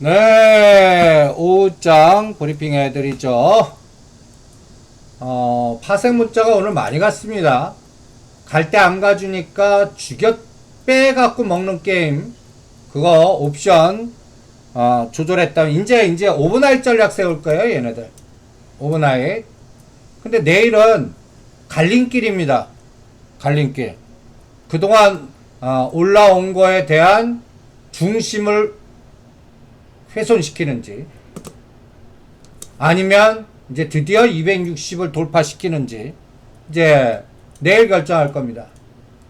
네, 5장 브리핑 해드리죠. 파생 문자가 오늘 많이 갔습니다. 갈 때 안 가주니까 빼갖고 먹는 게임. 그거 옵션, 조절했다면, 이제 오버나잇 전략 세울 거예요, 얘네들. 오버나잇. 근데 내일은 갈림길입니다. 갈림길. 그동안, 올라온 거에 대한 중심을 훼손시키는지 아니면 이제 드디어 260을 돌파시키는지 이제 내일 결정할 겁니다.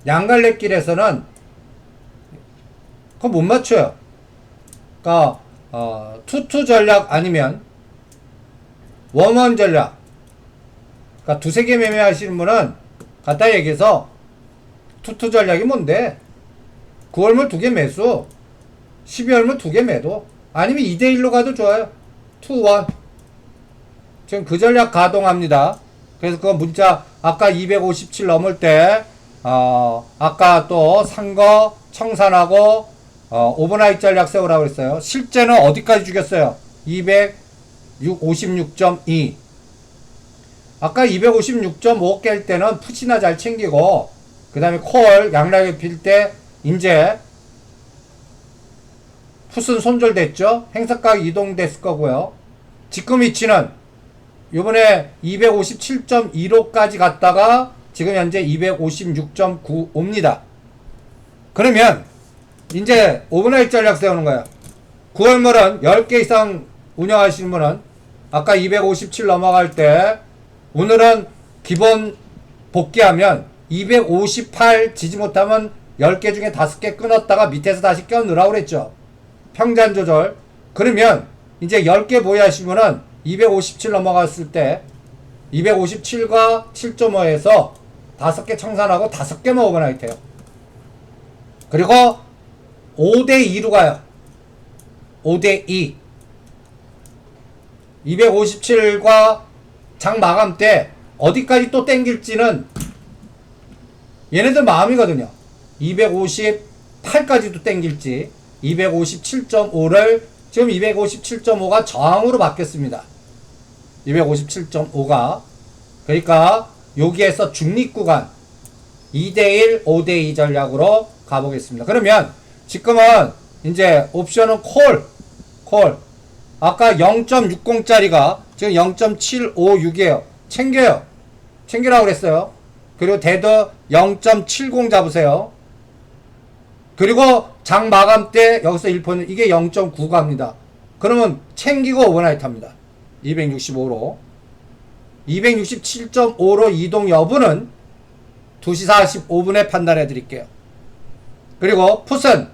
양갈래길에서는 그거 못 맞춰요. 그러니까 투투 전략 아니면 원원 전략. 그러니까 두세 개 매매하시는 분은 갖다 얘기해서 투투 전략이 뭔데? 9월물 2개 매수, 12월물 2개 매도, 아니면 2대1로 가도 좋아요. 2, 1. 지금 그 전략 가동합니다. 그래서 그 문자, 아까 257 넘을 때, 아까 또 산 거 청산하고, 오버나잇 전략 세우라고 했어요. 실제는 어디까지 죽였어요? 256.2. 아까 256.5 깰 때는 푸시나 잘 챙기고, 그 다음에 콜, 양락에 필 때, 이제, 풋은 손절됐죠? 행사가격 이동됐을 거고요. 지금 위치는 요번에 257.15까지 갔다가 지금 현재 256.95입니다. 그러면 이제 오버나잇 전략 세우는 거예요. 9월물은 10개 이상 운영하시는 분은 아까 257 넘어갈 때 오늘은 기본 복귀하면 258 지지 못하면 10개 중에 5개 끊었다가 밑에서 다시 껴넣으라고 그랬죠. 평단 조절. 그러면 이제 10개 보유하시면은 257 넘어갔을 때 257과 7.5에서 5개 청산하고 5개만 오버나잇 해요. 그리고 5대2로 가요. 5대2. 257과 장 마감 때 어디까지 또 땡길지는 얘네들 마음이거든요. 258까지도 땡길지 257.5를 지금 257.5가 저항으로 바뀌었습니다. 257.5가 그러니까 여기에서 중립 구간 2대1 5대2 전략으로 가보겠습니다. 그러면 지금은 이제 옵션은 콜 아까 0.60짜리가 지금 0.756이에요. 챙기라고 그랬어요. 그리고 데드 0.70 잡으세요. 그리고 장 마감 때 여기서 1%는 이게 0.9 갑니다. 그러면 챙기고 오버나잇 합니다. 265로 267.5로 이동 여부는 2시 45분에 판단해 드릴게요. 그리고 풋은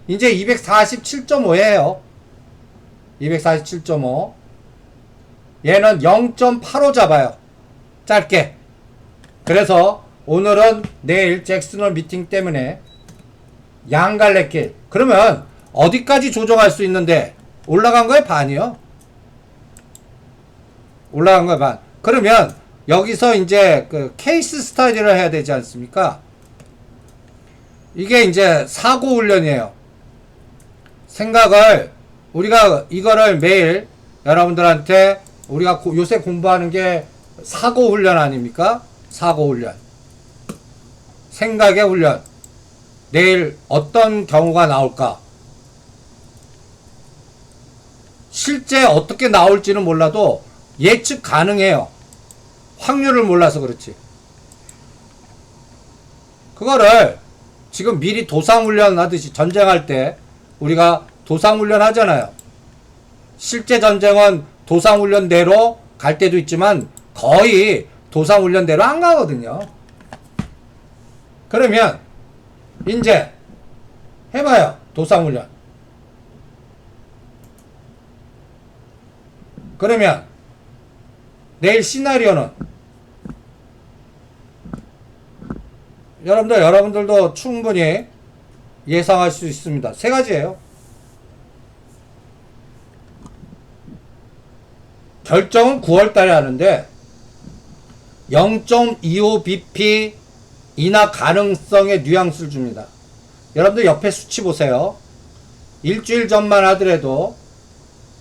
이제 247.5예요. 247.5 얘는 0.85 잡아요. 짧게. 그래서 오늘은 내일 잭슨홀 미팅 때문에 양갈래길. 그러면 어디까지 조정할 수 있는데 올라간 거에 반이요. 올라간 거에 반. 그러면 여기서 이제 그 케이스 스타디를 해야 되지 않습니까? 이게 이제 사고 훈련이에요. 생각을 우리가 이거를 매일 여러분들한테 우리가 요새 공부하는 게 사고 훈련 아닙니까? 사고 훈련. 생각의 훈련. 내일 어떤 경우가 나올까? 실제 어떻게 나올지는 몰라도 예측 가능해요. 확률을 몰라서 그렇지. 그거를 지금 미리 도상훈련 하듯이 전쟁할 때 우리가 도상훈련 하잖아요. 실제 전쟁은 도상훈련대로 갈 때도 있지만 거의 도상훈련대로 안 가거든요. 그러면 이제 해봐요. 도상훈련. 그러면 내일 시나리오는 여러분들도 충분히 예상할 수 있습니다. 세 가지예요. 결정은 9월 달에 하는데 0.25bp 인하 가능성의 뉘앙스를 줍니다. 여러분들 옆에 수치 보세요. 일주일 전만 하더라도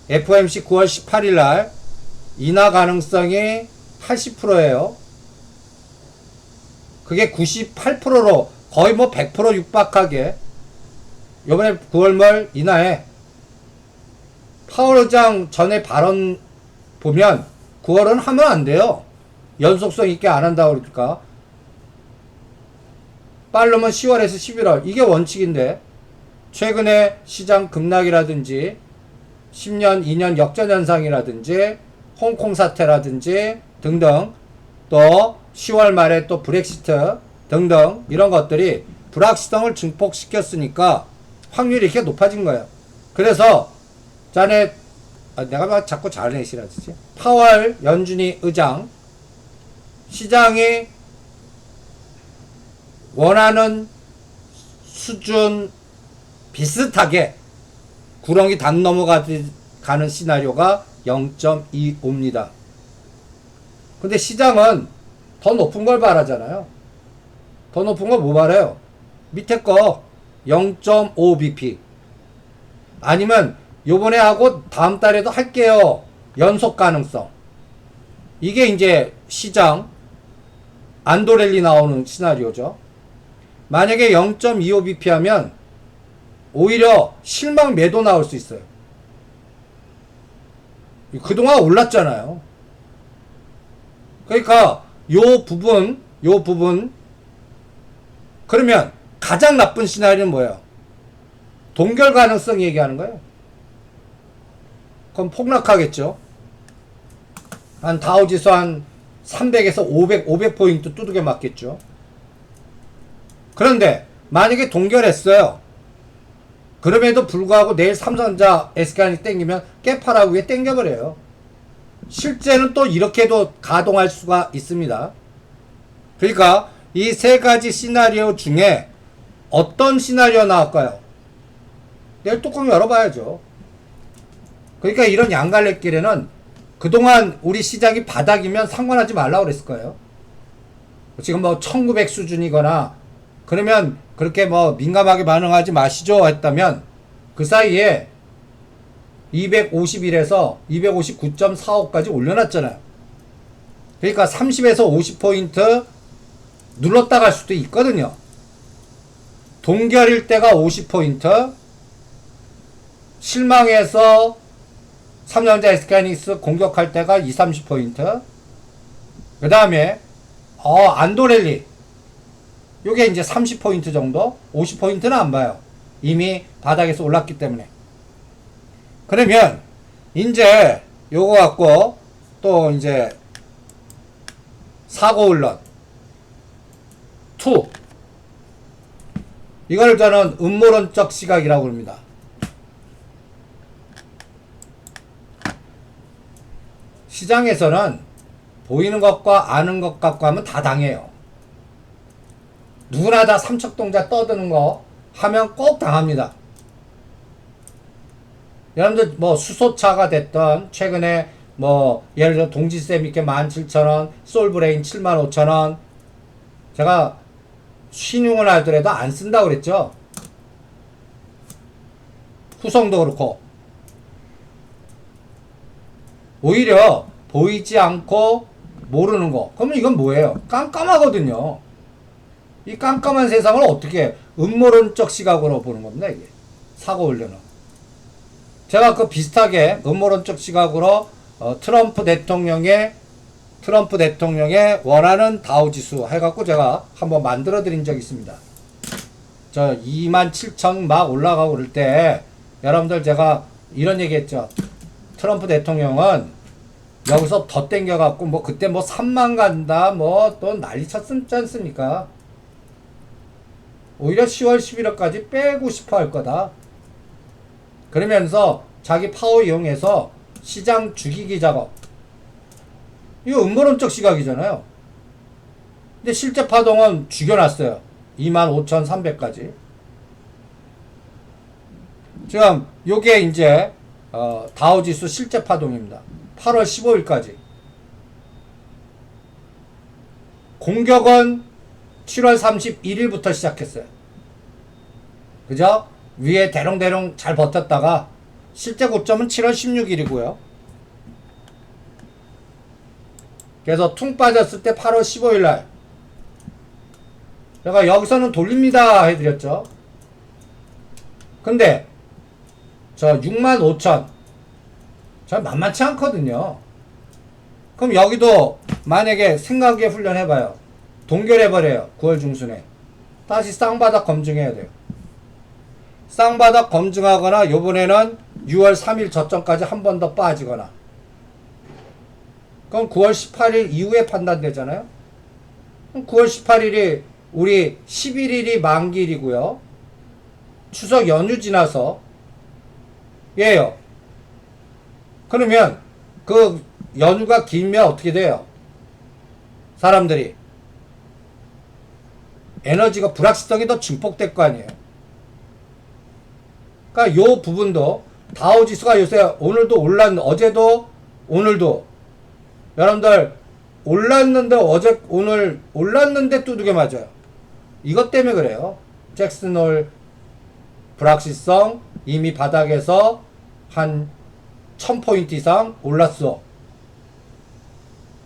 FOMC 9월 18일 날 인하 가능성이 80%예요. 그게 98%로 거의 뭐 100% 육박하게 요번에 9월 말 인하해. 파월 의장 전에 발언 보면 9월은 하면 안 돼요. 연속성 있게 안 한다고 그러니까. 빠르면 10월에서 11월. 이게 원칙인데 최근에 시장 급락이라든지 10년, 2년 역전현상이라든지 홍콩 사태라든지 등등 또 10월 말에 또 브렉시트 등등 이런 것들이 불확실성을 증폭시켰으니까 확률이 이렇게 높아진 거예요. 그래서 자네 내가 막 자꾸 잘내시라지 파월 연준이 의장 시장이 원하는 수준 비슷하게 구렁이 단 넘어가는 시나리오가 0.25입니다. 근데 시장은 더 높은 걸 바라잖아요. 더 높은 거 뭐 바라요? 밑에 거 0.5bp 아니면 요번에 하고 다음 달에도 할게요. 연속 가능성. 이게 이제 시장 안도랠리 나오는 시나리오죠. 만약에 0.25bp 하면 오히려 실망 매도 나올 수 있어요. 그동안 올랐잖아요. 그러니까 요 부분 그러면 가장 나쁜 시나리오는 뭐예요? 동결 가능성 얘기하는 거예요. 그럼 폭락하겠죠. 한 다우지수 한 300에서 500포인트 두들겨 맞겠죠. 그런데 만약에 동결했어요. 그럼에도 불구하고 내일 삼성전자 SK하이닉스 땡기면 깨파라고 위에 땡겨버려요. 실제는 또 이렇게도 가동할 수가 있습니다. 그러니까 이 세 가지 시나리오 중에 어떤 시나리오 나올까요? 내일 뚜껑 열어봐야죠. 그러니까 이런 양갈래길에는 그동안 우리 시장이 바닥이면 상관하지 말라고 그랬을 거예요. 지금 뭐 1900 수준이거나 그러면 그렇게 뭐 민감하게 반응하지 마시죠 했다면 그 사이에 251에서 259.45까지 올려놨잖아요. 그러니까 30에서 50포인트 눌렀다 갈 수도 있거든요. 동결일 때가 50포인트, 실망해서 삼성전자 SK하이닉스 공격할 때가 30포인트, 그 다음에 안도랠리 요게 이제 30포인트 정도, 50포인트는 안 봐요. 이미 바닥에서 올랐기 때문에. 그러면 이제 요거 갖고 또 이제 사고훈련 2 이걸 저는 음모론적 시각이라고 합니다. 시장에서는 보이는 것과 아는 것 갖고 하면 다 당해요. 누구나 다 삼척동자 떠드는 거 하면 꼭 당합니다. 여러분들 뭐 수소차가 됐던 최근에 뭐 예를 들어 동지세 밑게 17,000원, 솔브레인 75,000원 제가 신용을 하더라도 안 쓴다고 그랬죠. 후성도 그렇고 오히려 보이지 않고 모르는 거 그러면 이건 뭐예요? 깜깜하거든요. 이 깜깜한 세상을 어떻게 음모론적 시각으로 보는 겁니다. 이게 사고훈련은 제가 그 비슷하게 음모론적 시각으로 트럼프 대통령의 원하는 다우지수 해갖고 제가 한번 만들어 드린 적이 있습니다. 저 27,000 막 올라가고 그럴 때 여러분들 제가 이런 얘기 했죠. 트럼프 대통령은 여기서 더 땡겨갖고 뭐 그때 뭐 3만 간다 뭐 또 난리 쳤지 않습니까? 오히려 10월 11월까지 빼고 싶어 할 거다. 그러면서 자기 파워 이용해서 시장 죽이기 작업. 이거 음모론적 시각이잖아요. 근데 실제 파동은 죽여놨어요. 25,300까지. 지금 요게 이제 다우지수 실제 파동입니다. 8월 15일까지. 공격은 7월 31일부터 시작했어요. 그죠? 위에 대롱대롱 잘 버텼다가 실제 고점은 7월 16일이고요. 그래서 퉁 빠졌을 때 8월 15일날 제가 여기서는 돌립니다 해드렸죠. 근데 저 65,000 저 만만치 않거든요. 그럼 여기도 만약에 생각에 훈련해봐요. 동결해버려요. 9월 중순에 다시 쌍바닥 검증해야 돼요. 쌍바닥 검증하거나 요번에는 6월 3일 저점까지 한 번 더 빠지거나, 그럼 9월 18일 이후에 판단되잖아요. 그럼 9월 18일이 우리 11일이 만기일이고요. 추석 연휴 지나서 예요. 그러면 그 연휴가 길면 어떻게 돼요? 사람들이 에너지가 불확실성이 더 증폭될 거 아니에요. 그러니까 요 부분도 다우지수가 요새 오늘도 어제도 오늘도 여러분들 올랐는데 어제 오늘 올랐는데 두들겨 맞아요. 이것 때문에 그래요. 잭슨홀 불확실성 이미 바닥에서 한 1000포인트 이상 올랐어.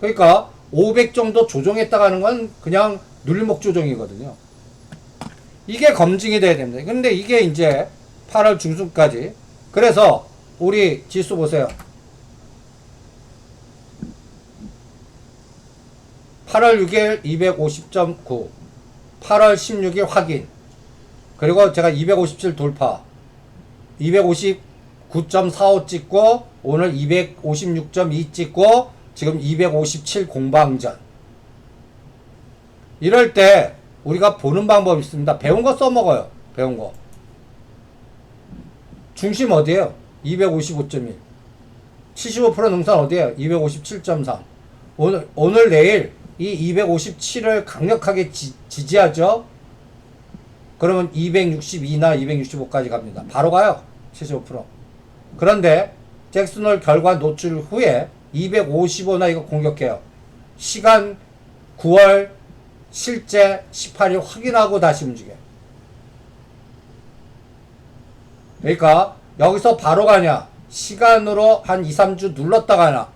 그러니까 500 정도 조정했다가 하는 건 그냥 눌목 조정이거든요. 이게 검증이 돼야 됩니다. 근데 이게 이제 8월 중순까지. 그래서 우리 지수 보세요. 8월 6일 250.9, 8월 16일 확인, 그리고 제가 257 돌파, 259.45 찍고 오늘 256.2 찍고 지금 257 공방전. 이럴 때 우리가 보는 방법이 있습니다. 배운 거 써먹어요. 배운 거. 중심 어디에요? 255.1. 75% 능선 어디에요? 257.3. 오늘 내일 이 257을 강력하게 지지하죠? 그러면 262나 265까지 갑니다. 바로 가요. 75%. 그런데 잭슨홀 결과 노출 후에 255나 이거 공격해요. 시간 9월 실제 18일 확인하고 다시 움직여요. 그러니까 여기서 바로 가냐, 시간으로 한 2, 3주 눌렀다 가냐,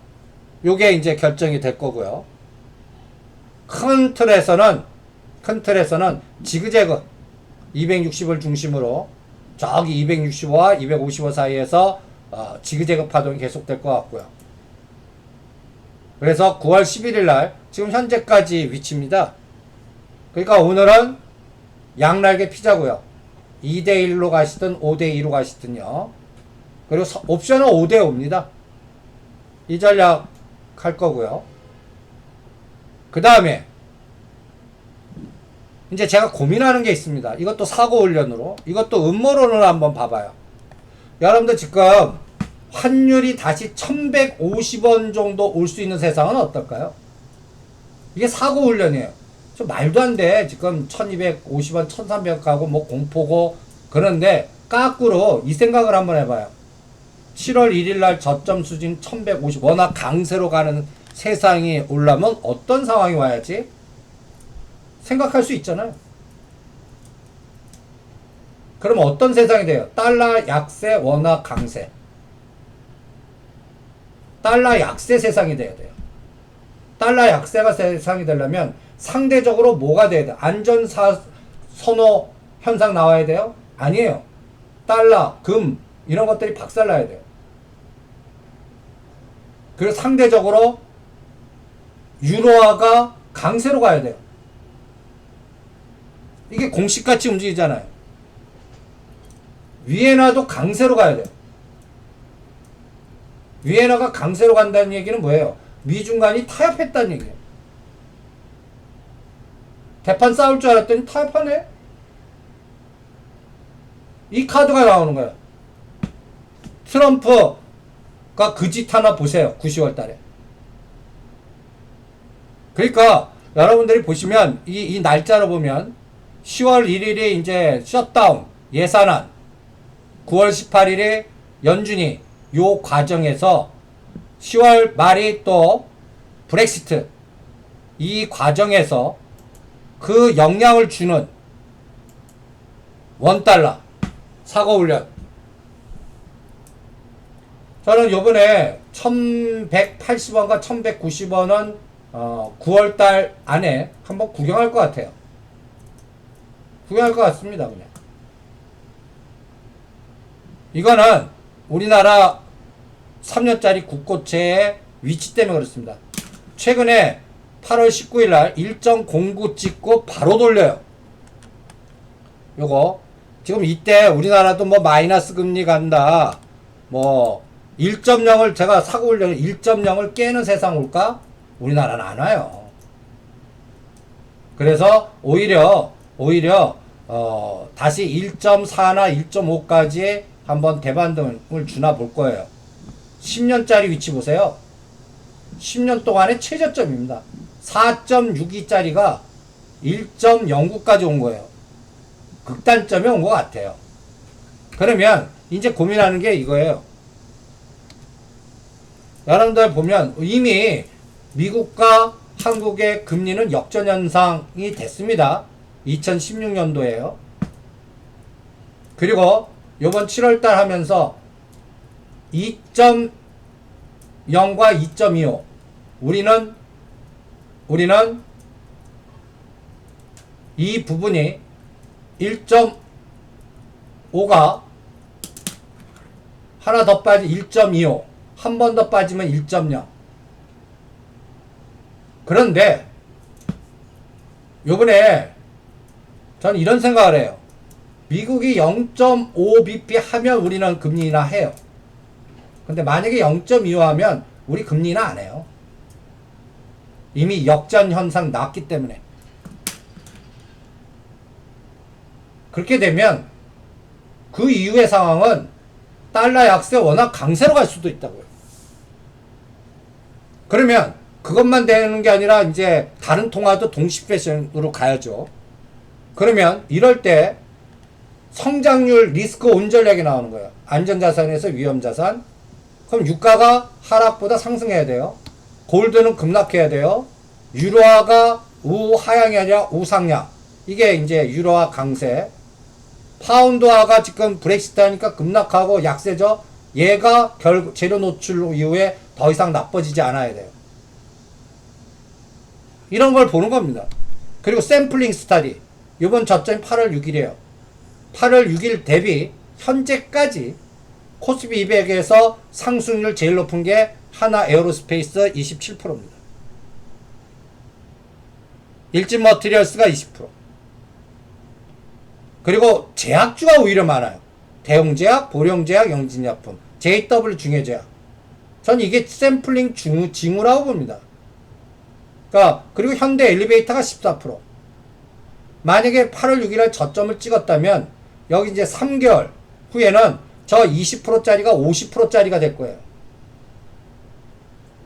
요게 이제 결정이 될 거고요. 큰 틀에서는 지그재그 260을 중심으로 저기 265와 255 사이에서 지그재그 파동이 계속될 것 같고요. 그래서 9월 11일 날 지금 현재까지 위치입니다. 그러니까 오늘은 양날개 피자고요. 2대1로 가시든 5대2로 가시든요. 그리고 옵션은 5대5입니다. 이 전략 할 거고요. 그 다음에 이제 제가 고민하는 게 있습니다. 이것도 사고 훈련으로, 이것도 음모론으로 한번 봐봐요. 여러분들 지금 환율이 다시 1150원 정도 올 수 있는 세상은 어떨까요? 이게 사고 훈련이에요. 좀 말도 안 돼. 지금 1250원, 1300원 가고 뭐 공포고 그런데 까꾸로 이 생각을 한번 해봐요. 7월 1일 날 저점 수준 1150, 워낙 강세로 가는 세상이 오려면 어떤 상황이 와야지? 생각할 수 있잖아요. 그럼 어떤 세상이 돼요? 달러 약세, 원화 강세. 달러 약세 세상이 돼야 돼요. 달러 약세가 세상이 되려면 상대적으로 뭐가 돼야 돼요? 안전사 선호 현상 나와야 돼요? 아니에요. 달러, 금 이런 것들이 박살나야 돼요. 그리고 상대적으로 유로화가 강세로 가야 돼요. 이게 공식같이 움직이잖아요. 위에나도 강세로 가야 돼요. 위에나가 강세로 간다는 얘기는 뭐예요? 미중간이 타협했다는 얘기예요. 대판 싸울 줄 알았더니 타협하네? 이 카드가 나오는 거예요. 트럼프가 그 짓 하나 보세요. 9, 10월 달에. 그러니까 여러분들이 보시면 이 날짜로 보면 10월 1일이 이제 셧다운 예산안, 9월 18일이 연준이, 요 과정에서 10월 말이 또 브렉시트, 이 과정에서 그 영향을 주는 원달러, 사고훈련. 저는 요번에 1180원과 1190원은 9월달 안에 한번 구경할 것 같아요. 구경할 것 같습니다. 그냥 이거는 우리나라 3년짜리 국고채의 위치 때문에 그렇습니다. 최근에 8월 19일날 1.09 찍고 바로 돌려요. 요거 지금 이때 우리나라도 뭐 마이너스 금리 간다, 뭐 1.0을 제가 사고 올려는 1.0을 깨는 세상 올까? 우리나라는 안 와요. 그래서 오히려 다시 1.4나 1.5까지 한번 대반등을 주나 볼 거예요. 10년짜리 위치 보세요. 10년 동안의 최저점입니다. 4.62짜리가 1.09까지 온 거예요. 극단점에 온 것 같아요. 그러면 이제 고민하는 게 이거예요. 여러분들 보면 이미 미국과 한국의 금리는 역전 현상이 됐습니다. 2016년도에요. 그리고 요번 7월달 하면서 2.0과 2.25 우리는 이 부분이 1.5가 하나 더 빠지 1.25 한 번 더 빠지면 1.0. 그런데 요번에 전 이런 생각을 해요. 미국이 0.5bp 하면 우리는 금리 인하 해요. 근데 만약에 0.25 하면 우리 금리 인하 안 해요. 이미 역전 현상 났기 때문에. 그렇게 되면 그 이후의 상황은 달러 약세 워낙 강세로 갈 수도 있다고요. 그러면 그것만 되는 게 아니라 이제 다른 통화도 동시 패션으로 가야죠. 그러면 이럴 때 성장률 리스크 온 전략이 나오는 거예요. 안전자산에서 위험자산. 그럼 유가가 하락보다 상승해야 돼요. 골드는 급락해야 돼요. 유로화가 우하향이 아니라 우상향. 이게 이제 유로화 강세. 파운드화가 지금 브렉시트 하니까 급락하고 약세죠. 얘가 재료 노출 이후에 더 이상 나빠지지 않아야 돼요. 이런 걸 보는 겁니다. 그리고 샘플링 스타디. 이번 저점이 8월 6일이에요. 8월 6일 대비 현재까지 코스피 200에서 상승률 제일 높은 게 하나 에어로스페이스 27%입니다. 일진 머티리얼스가 20%. 그리고 제약주가 오히려 많아요. 대웅제약, 보령제약, 영진약품, JW 중해제약. 전 이게 샘플링 징후라고 봅니다. 그러니까 그리고 현대 엘리베이터가 14%. 만약에 8월 6일에 저점을 찍었다면 여기 이제 3개월 후에는 저 20%짜리가 50%짜리가 될 거예요.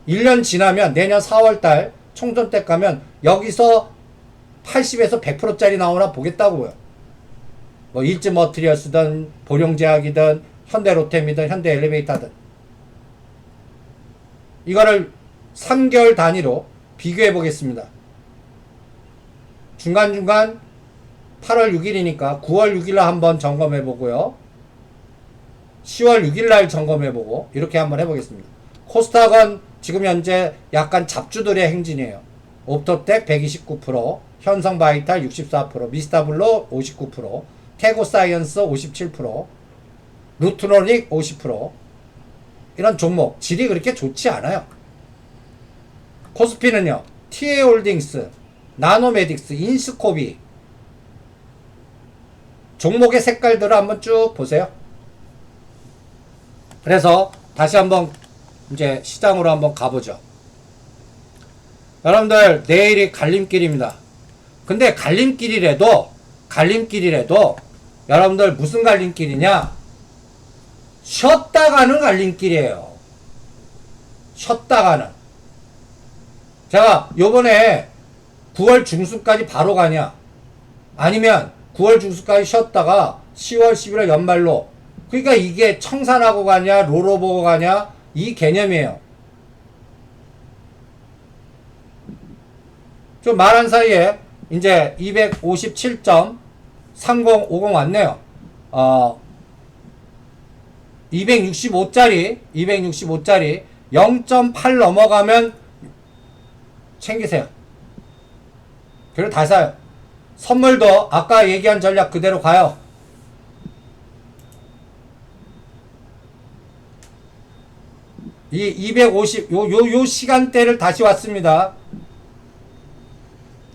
1년 지나면 내년 4월달 총선 때 가면 여기서 80에서 100%짜리 나오나 보겠다고요. 뭐 일진 머티리얼스든 보령제약이든 현대로템이든 현대엘리베이터든 이거를 3개월 단위로 비교해 보겠습니다. 중간중간 8월 6일이니까 9월 6일날 한번 점검해 보고요. 10월 6일날 점검해 보고 이렇게 한번 해보겠습니다. 코스닥은 지금 현재 약간 잡주들의 행진이에요. 옵토텍 129%, 현성바이탈 64%, 미스타블로 59%, 태고사이언스 57%, 루트로닉 50%. 이런 종목 질이 그렇게 좋지 않아요. 코스피는요. TA홀딩스, 나노메딕스, 인스코비 종목의 색깔들을 한번 쭉 보세요. 그래서 다시 한번 이제 시장으로 한번 가보죠. 여러분들 내일이 갈림길입니다. 근데 갈림길이라도 여러분들 무슨 갈림길이냐? 쉬었다 가는 갈림길이에요. 쉬었다 가는. 제가 요번에 9월 중순까지 바로 가냐? 아니면 9월 중순까지 쉬었다가 10월 11월 연말로. 그러니까 이게 청산하고 가냐 로로 보고 가냐 이 개념이에요. 좀 말한 사이에 이제 257.3050 왔네요. 265짜리 0.8 넘어가면 챙기세요. 그리고 다 사요. 선물도 아까 얘기한 전략 그대로 가요. 이 250 요 시간대를 다시 왔습니다.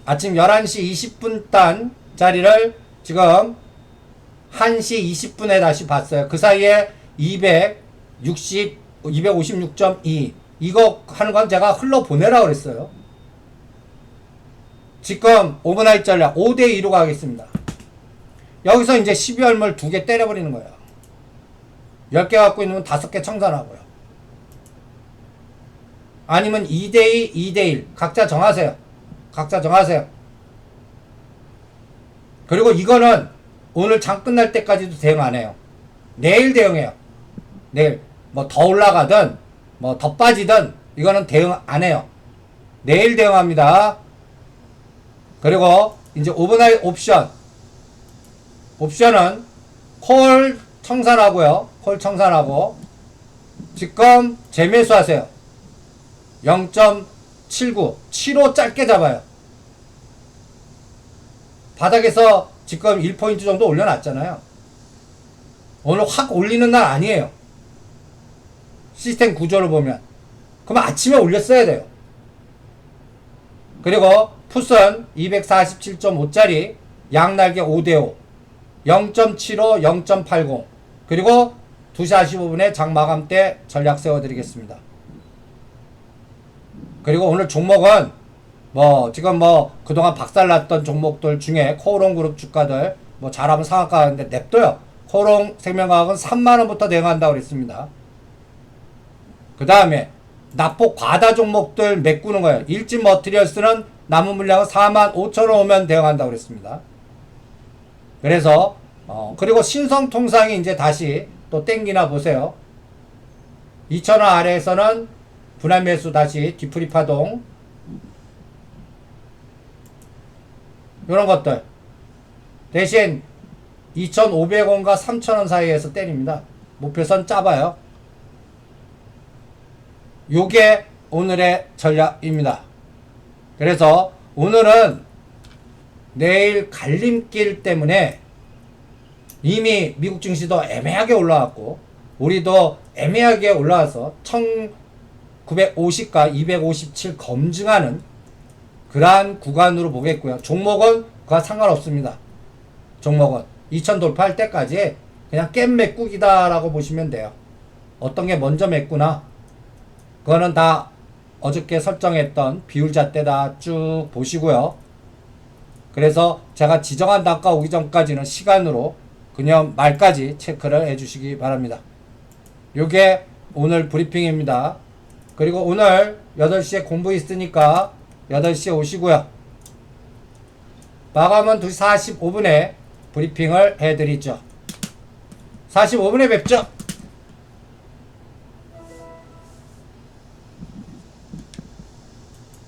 아침 11시 20분 단 자리를 지금 1시 20분에 다시 봤어요. 그 사이에 256.2 이거 하는 건 제가 흘러보내라 그랬어요. 지금 오버나잇 전략 5대2로 가겠습니다. 여기서 이제 12월물 2개 때려버리는 거예요. 10개 갖고 있는 건 5개 청산하고요. 아니면 2대2, 2대1 각자 정하세요. 각자 정하세요. 그리고 이거는 오늘 장 끝날 때까지도 대응 안 해요. 내일 대응해요. 내일 뭐 더 올라가든 뭐 더 빠지든 이거는 대응 안 해요. 내일 대응합니다. 그리고 이제 오버나잇 옵션은 콜 청산하고요. 콜 청산하고 지금 재매수 하세요. 0.79 75 짧게 잡아요. 바닥에서 지금 1포인트 정도 올려놨잖아요. 오늘 확 올리는 날 아니에요. 시스템 구조를 보면. 그럼 아침에 올렸어야 돼요. 그리고 풋은 247.5짜리 양날개 5대5 0.75 0.80 그리고 2시 45분에 장 마감 때 전략 세워드리겠습니다. 그리고 오늘 종목은 뭐 지금 뭐 그동안 박살났던 종목들 중에 코오롱 그룹 주가들 뭐 잘하면 상한가 하는데 냅둬요. 코오롱 생명과학은 3만원부터 대응한다고 그랬습니다. 그 다음에 납폭 과다 종목들 메꾸는 거예요. 일진 머티리얼스는 남은 물량은 45,000원 오면 대응한다고 그랬습니다. 그래서 그리고 신성통상이 이제 다시 또 땡기나 보세요. 2,000원 아래에서는 분할 매수 다시 뒤풀이 파동 이런 것들 대신 2,500원과 3,000원 사이에서 때립니다. 목표선 짜봐요. 요게 오늘의 전략입니다. 그래서 오늘은 내일 갈림길 때문에 이미 미국 증시도 애매하게 올라왔고 우리도 애매하게 올라와서 1950과 257 검증하는 그러한 구간으로 보겠고요. 종목은 그와 상관없습니다. 종목은 2000 돌파할 때까지 그냥 깸 메꾸기다 라고 보시면 돼요. 어떤 게 먼저 메꾸나 그거는 다 어저께 설정했던 비율 잣대다 쭉 보시고요. 그래서 제가 지정한 단가 오기 전까지는 시간으로 그냥 말까지 체크를 해주시기 바랍니다. 요게 오늘 브리핑입니다. 그리고 오늘 8시에 공부 있으니까 8시에 오시고요. 마감은 2시 45분에 브리핑을 해드리죠. 45분에 뵙죠.